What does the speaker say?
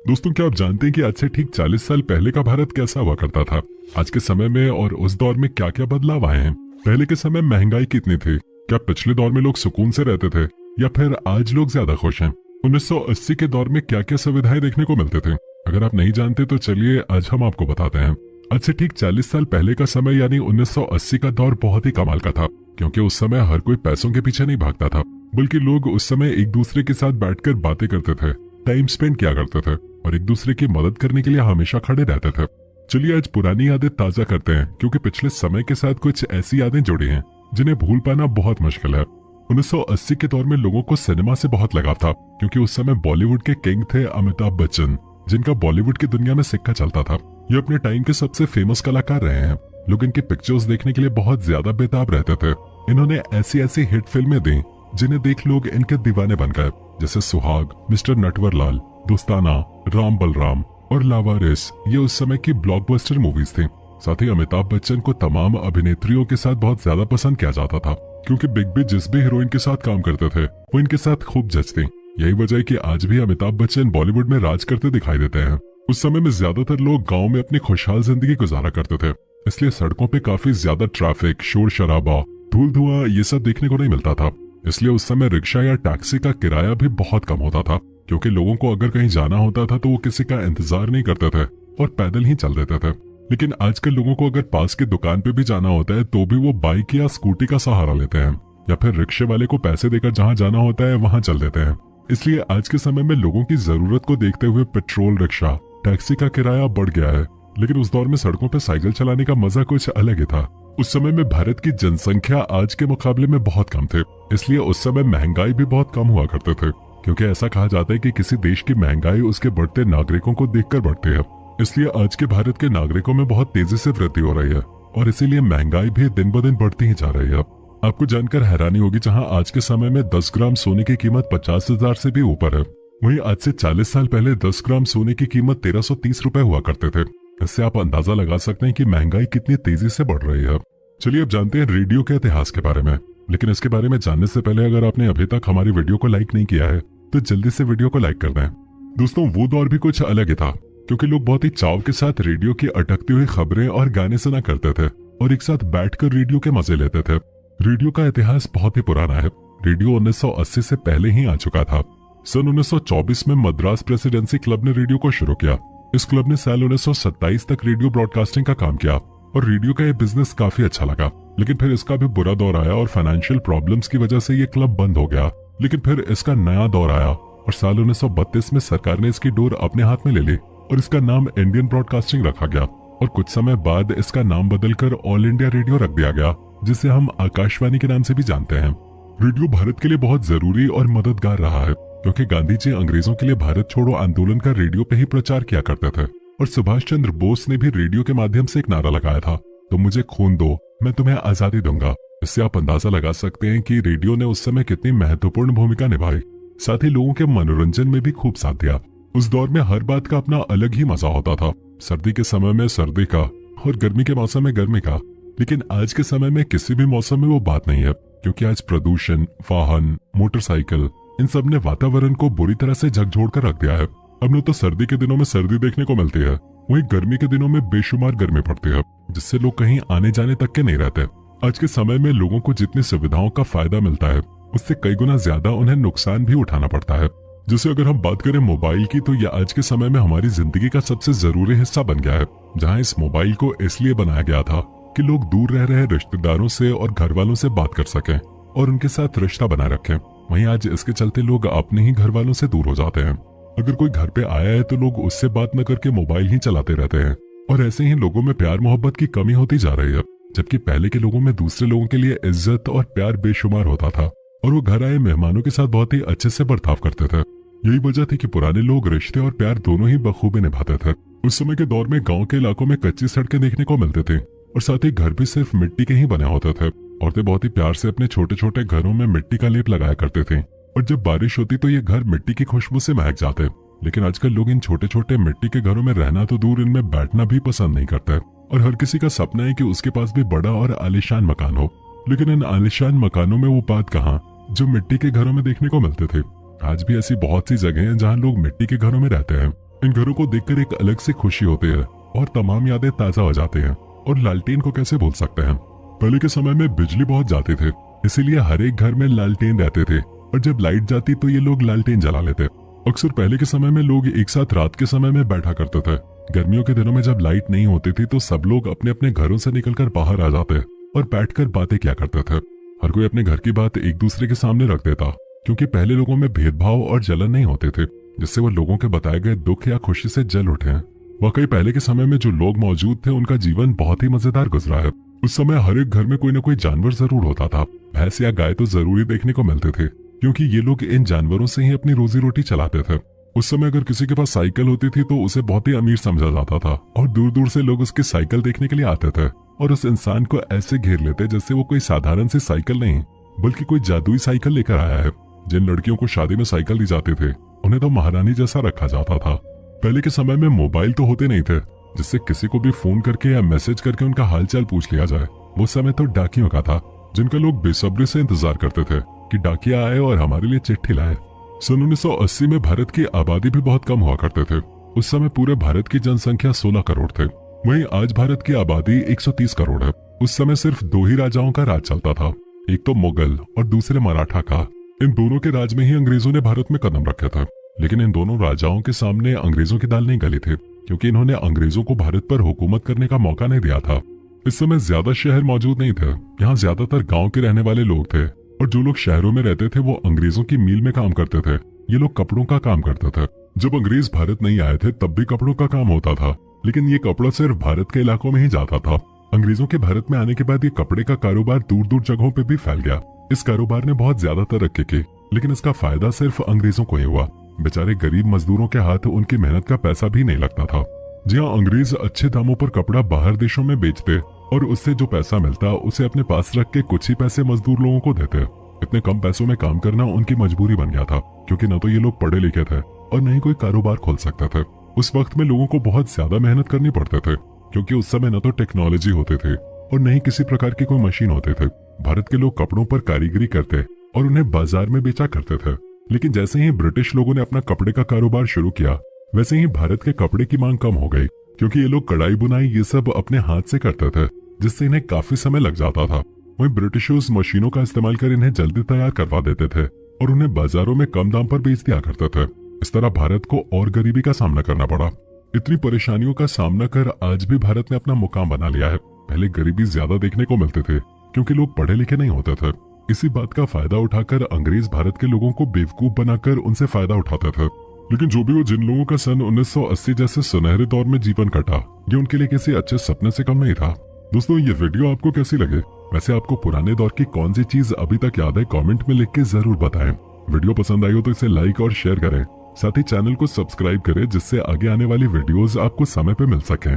दोस्तों, क्या आप जानते हैं कि आज से ठीक 40 साल पहले का भारत कैसा हुआ करता था? आज के समय में और उस दौर में क्या क्या बदलाव आए हैं? पहले के समय महंगाई कितनी थी? क्या पिछले दौर में लोग सुकून से रहते थे या फिर आज लोग ज्यादा खुश हैं? 1980 के दौर में क्या क्या सुविधाएं देखने को मिलते थे? अगर आप नहीं जानते तो चलिए आज हम आपको बताते हैं। आज से ठीक 40 साल पहले का समय यानी 1980 का दौर बहुत ही कमाल का था, क्योंकि उस समय हर कोई पैसों के पीछे नहीं भागता था, बल्कि लोग उस समय एक दूसरे के साथ बैठकर बातें करते थे, टाइम स्पेंड किया करते थे और एक दूसरे की मदद करने के लिए हमेशा खड़े रहते थे। चलिए आज पुरानी यादें ताजा करते हैं, क्योंकि पिछले समय के साथ कुछ ऐसी यादें जुड़ी हैं जिन्हें भूल पाना बहुत मुश्किल है। 1980 के दौर में लोगों को सिनेमा से बहुत लगाव था, क्योंकि उस समय बॉलीवुड के किंग थे अमिताभ बच्चन, जिनका बॉलीवुड की दुनिया में सिक्का चलता था। ये अपने टाइम के सबसे फेमस कलाकार रहे हैं। लोग इनकी पिक्चर्स देखने के लिए बहुत ज्यादा बेताब रहते थे। इन्होंने ऐसी ऐसी हिट फिल्में दी जिन्हें देख लोग इनके दीवाने बन गए, जैसे सुहाग, मिस्टर नटवरलाल, दोस्ताना, राम बलराम और लावारिस। ये उस समय की ब्लॉकबस्टर मूवीज थी। साथ ही अमिताभ बच्चन को तमाम अभिनेत्रियों के साथ बहुत ज्यादा पसंद किया जाता था, क्योंकि बिग बी जिस भी हीरोइन के साथ काम करते थे वो इनके साथ खूब जचती। यही वजह है कि आज भी अमिताभ बच्चन बॉलीवुड में राज करते दिखाई देते हैं। उस समय में ज्यादातर लोग गाँव में अपनी खुशहाल जिंदगी गुजारा करते थे, इसलिए सड़कों पे काफी ज्यादा ट्रैफिक, शोर शराबा, धूल धुआं ये सब देखने को नहीं मिलता था। इसलिए उस समय रिक्शा या टैक्सी का किराया भी बहुत कम होता था, क्योंकि लोगों को अगर कहीं जाना होता था तो वो किसी का इंतजार नहीं करते थे और पैदल ही चल देते थे। लेकिन आजकल लोगों को अगर पास की दुकान पे भी जाना होता है तो भी वो बाइक या स्कूटी का सहारा लेते हैं, या फिर रिक्शे वाले को पैसे देकर जहाँ जाना होता है वहाँ चल देते हैं। इसलिए आज के समय में लोगों की जरूरत को देखते हुए पेट्रोल रिक्शा, टैक्सी का किराया बढ़ गया है। लेकिन उस दौर में सड़कों पर साइकिल चलाने का मजा कुछ अलग ही था। उस समय में भारत की जनसंख्या आज के मुकाबले में बहुत कम थे, इसलिए उस समय महंगाई भी बहुत कम हुआ करते थे, क्योंकि ऐसा कहा जाता है कि किसी देश की महंगाई उसके बढ़ते नागरिकों को देखकर बढ़ती है। इसलिए आज के भारत के नागरिकों में बहुत तेजी से वृद्धि हो रही है और इसीलिए महंगाई भी दिन ब दिन बढ़ती ही जा रही है। आपको जानकर हैरानी होगी, जहां आज के समय में 10 ग्राम सोने की कीमत 50,000 से भी ऊपर है, वहीं आज से 40 साल पहले 10 ग्राम सोने की कीमत 1330 रुपए हुआ करते थे। इससे आप अंदाजा लगा सकते हैं कि महंगाई कितनी तेजी से बढ़ रही है। चलिए अब जानते हैं रेडियो के इतिहास के बारे में। लेकिन इसके बारे में जानने से पहले अगर आपने अभी तक हमारी वीडियो को लाइक नहीं किया है तो जल्दी से वीडियो को लाइक कर दें। दोस्तों, वो दौर भी कुछ अलग ही था, क्योंकि लोग बहुत ही चाव के साथ रेडियो की अटकती हुई खबरें और गाने सुना करते थे और एक साथ बैठकर रेडियो के मजे लेते थे। रेडियो का इतिहास बहुत ही पुराना है। रेडियो 1980 से पहले ही आ चुका था। सन 1924 में मद्रास प्रेसिडेंसी क्लब ने रेडियो को शुरू किया। इस क्लब ने साल 1927 तक रेडियो ब्रॉडकास्टिंग का काम किया और रेडियो का ये बिजनेस काफी अच्छा लगा। लेकिन फिर इसका भी बुरा दौर आया और फाइनेंशियल प्रॉब्लम्स की वजह से ये क्लब बंद हो गया। लेकिन फिर इसका नया दौर आया और साल 1932 में सरकार ने इसकी डोर अपने हाथ में ले ली और इसका नाम इंडियन ब्रॉडकास्टिंग रखा गया। और कुछ समय बाद इसका नाम बदलकर ऑल इंडिया रेडियो रख दिया गया, जिसे हम आकाशवाणी के नाम से भी जानते हैं। रेडियो भारत के लिए बहुत जरूरी और मददगार रहा है, क्योंकि गांधी जी अंग्रेजों के लिए भारत छोड़ो आंदोलन का रेडियो पे ही प्रचार किया करते थे और सुभाष चंद्र बोस ने भी रेडियो के माध्यम से एक नारा लगाया था, तुम मुझे खून दो, मैं तुम्हें आजादी दूंगा। इससे आप अंदाजा लगा सकते हैं कि रेडियो ने उस समय कितनी महत्वपूर्ण भूमिका निभाई। साथ ही लोगों के मनोरंजन में भी खूब साथ दिया। उस दौर में हर बात का अपना अलग ही मजा होता था। सर्दी के समय में सर्दी का और गर्मी के मौसम में गर्मी का। लेकिन आज के समय में किसी भी मौसम में वो बात नहीं है, क्योंकि आज प्रदूषण, वाहन, मोटरसाइकिल, इन सब ने वातावरण को बुरी तरह से झकझोर कर रख दिया है। अब न तो सर्दी के दिनों में सर्दी देखने को मिलती है, वहीं गर्मी के दिनों में बेशुमार गर्मी पड़ती है, जिससे लोग कहीं आने जाने तक के नहीं रहते। आज के समय में लोगों को जितनी सुविधाओं का फायदा मिलता है, उससे कई गुना ज्यादा उन्हें नुकसान भी उठाना पड़ता है। जैसे अगर हम बात करें मोबाइल की, तो यह आज के समय में हमारी जिंदगी का सबसे जरूरी हिस्सा बन गया है। जहाँ इस मोबाइल को इसलिए बनाया गया था कि लोग दूर रह रहे रिश्तेदारों से और घर वालों से बात कर सकें और उनके साथ रिश्ता बनाए रखें। वहीं आज इसके चलते लोग अपने ही घर वालों से दूर हो जाते हैं। अगर कोई घर पे आया है तो लोग उससे बात न करके मोबाइल ही चलाते रहते हैं और ऐसे ही लोगों में प्यार मोहब्बत की कमी होती जा रही है। जबकि पहले के लोगों में दूसरे लोगों के लिए इज्जत और प्यार बेशुमार होता था और वो घर आए मेहमानों के साथ बहुत ही अच्छे से बर्ताव करते थे। यही वजह थी कि पुराने लोग रिश्ते और प्यार दोनों ही बखूबी निभाते थे। उस समय के दौर में गांव के इलाकों में कच्ची सड़कें देखने को मिलते थे और साथ ही घर भी सिर्फ मिट्टी के ही बने होते थे। औरतें बहुत ही प्यार से अपने छोटे छोटे घरों में मिट्टी का लेप लगाया करते थे और जब बारिश होती तो ये घर मिट्टी की खुशबू से महक जाते। लेकिन आजकल लोग इन छोटे छोटे मिट्टी के घरों में रहना तो दूर, इनमें बैठना भी पसंद नहीं करते और हर किसी का सपना है कि उसके पास भी बड़ा और आलीशान मकान हो। लेकिन इन आलीशान मकानों में वो बात कहाँ जो मिट्टी के घरों में देखने को मिलते थे। आज भी ऐसी बहुत सी जगह हैं जहाँ लोग मिट्टी के घरों में रहते हैं इन घरों को देखकर एक अलग सी खुशी होती है और तमाम यादें ताजा हो जाती हैं। और लालटेन को कैसे भूल सकते हैं। पहले के समय में बिजली बहुत जाती थी, इसीलिए हर एक घर में लालटेन रहते थे और जब लाइट जाती तो ये लोग लालटेन जला लेते। अक्सर पहले के समय में लोग एक साथ रात के समय में बैठा करते थे। गर्मियों के दिनों में जब लाइट नहीं होती थी तो सब लोग अपने अपने घरों से निकलकर बाहर आ जाते और बैठकर बातें किया करते थे। हर कोई अपने घर की बात एक दूसरे के सामने रख देता, क्योंकि पहले लोगों में भेदभाव और जलन नहीं होते थे, जिससे वो लोगों के बताए गए दुख या खुशी से जल उठे हैं। वाकई पहले के समय में जो लोग मौजूद थे उनका जीवन बहुत ही मजेदार गुजरा है। उस समय हर एक घर में कोई न कोई जानवर जरूर होता था। भैंस या गाय तो जरूरी देखने को मिलते थे, क्योंकि ये लोग इन जानवरों से ही अपनी रोजी रोटी चलाते थे। उस समय अगर किसी के पास साइकिल होती थी तो उसे बहुत ही अमीर समझा जाता था और दूर दूर से लोग उसकी साइकिल देखने के लिए आते थे और उस इंसान को ऐसे घेर लेते जैसे वो कोई साधारण सी साइकिल नहीं बल्कि कोई जादुई साइकिल लेकर आया है। जिन लड़कियों को शादी में साइकिल दी जाती थी उन्हें तो महारानी जैसा रखा जाता था। पहले के समय में मोबाइल तो होते नहीं थे जिससे किसी को भी फोन करके या मैसेज करके उनका हालचाल पूछ लिया जाए। वो समय तो डाकियों का था, जिनका लोग बेसब्री से इंतजार करते थे कि डाकिया आए और हमारे लिए चिट्ठी लाए। सन 1980 में भारत की आबादी भी बहुत कम हुआ करते थे। उस समय पूरे भारत की जनसंख्या 16 करोड़ थे। वहीं आज भारत की आबादी 130 करोड़ है। उस समय सिर्फ 2 ही राजाओं का राज चलता था, एक तो मुगल और दूसरे मराठा का। इन दोनों के राज में ही अंग्रेजों ने भारत में कदम रखे थे, लेकिन इन दोनों राजाओं के सामने अंग्रेजों की दाल नहीं गली थी, क्योंकि इन्होंने अंग्रेजों को भारत पर हुकूमत करने का मौका नहीं दिया था। इस समय ज्यादा शहर मौजूद नहीं थे, यहाँ ज्यादातर गाँव के रहने वाले लोग थे और जो लोग शहरों में रहते थे वो अंग्रेजों की मील में काम करते थे। ये लोग कपड़ों का काम करते थे। जब अंग्रेज भारत नहीं आए थे तब भी कपड़ों का काम होता था, लेकिन ये कपड़ा सिर्फ भारत के इलाकों में ही जाता था। अंग्रेजों के भारत में आने के बाद ये कपड़े का कारोबार दूर दूर जगहों पे भी फैल गया। इस कारोबार ने बहुत ज्यादा तरक्की की, लेकिन इसका फायदा सिर्फ अंग्रेजों को ही हुआ। बेचारे गरीब मजदूरों के हाथ उनकी मेहनत का पैसा भी नहीं लगता था। जी हाँ, अंग्रेज अच्छे दामों पर कपड़ा बाहर देशों में बेचते और उससे जो पैसा मिलता उसे अपने पास रख के कुछ ही पैसे मजदूर लोगों को देते। इतने कम पैसों में काम करना उनकी मजबूरी बन गया था, क्योंकि न तो ये लोग पढ़े लिखे थे और न ही कोई कारोबार खोल सकते थे। उस वक्त में लोगों को बहुत ज्यादा मेहनत करनी पड़ते थे, क्योंकि उस समय न तो टेक्नोलॉजी होते थे और न ही किसी प्रकार की कोई मशीन होते थे। भारत के लोग कपड़ों पर कारीगरी करते और उन्हें बाजार में बेचा करते थे। लेकिन जैसे ही ब्रिटिश लोगों ने अपना कपड़े का कारोबार शुरू किया, वैसे ही भारत के कपड़े की मांग कम हो गई, क्योंकि ये लोग कढ़ाई बुनाई ये सब अपने हाथ से करते थे, जिससे इन्हें काफी समय लग जाता था। वहीं ब्रिटिशर्स मशीनों का इस्तेमाल कर इन्हें जल्दी तैयार करवा देते थे और उन्हें बाजारों में कम दाम पर बेच दिया करते थे। इस तरह भारत को और गरीबी का सामना करना पड़ा। इतनी परेशानियों का सामना कर आज भी भारत ने अपना मुकाम बना लिया है। पहले गरीबी ज्यादा देखने को मिलते थे, क्योंकि लोग पढ़े लिखे नहीं होते थे। इसी बात का फायदा उठाकर अंग्रेज भारत के लोगों को बेवकूफ बनाकर उनसे फायदा उठाते थे। लेकिन जो भी हो, जिन लोगों का सन 1980 जैसे सुनहरे दौर में जीवन कटा, ये उनके लिए किसी अच्छे सपने से कम नहीं था। दोस्तों, ये वीडियो आपको कैसी लगे? वैसे आपको पुराने दौर की कौन सी चीज अभी तक याद है? कमेंट में लिख के जरूर बताएं। वीडियो पसंद आई हो तो इसे लाइक और शेयर करें। साथ ही चैनल को सब्सक्राइब करें, जिससे आगे आने वाली वीडियोस आपको समय पे मिल सकें।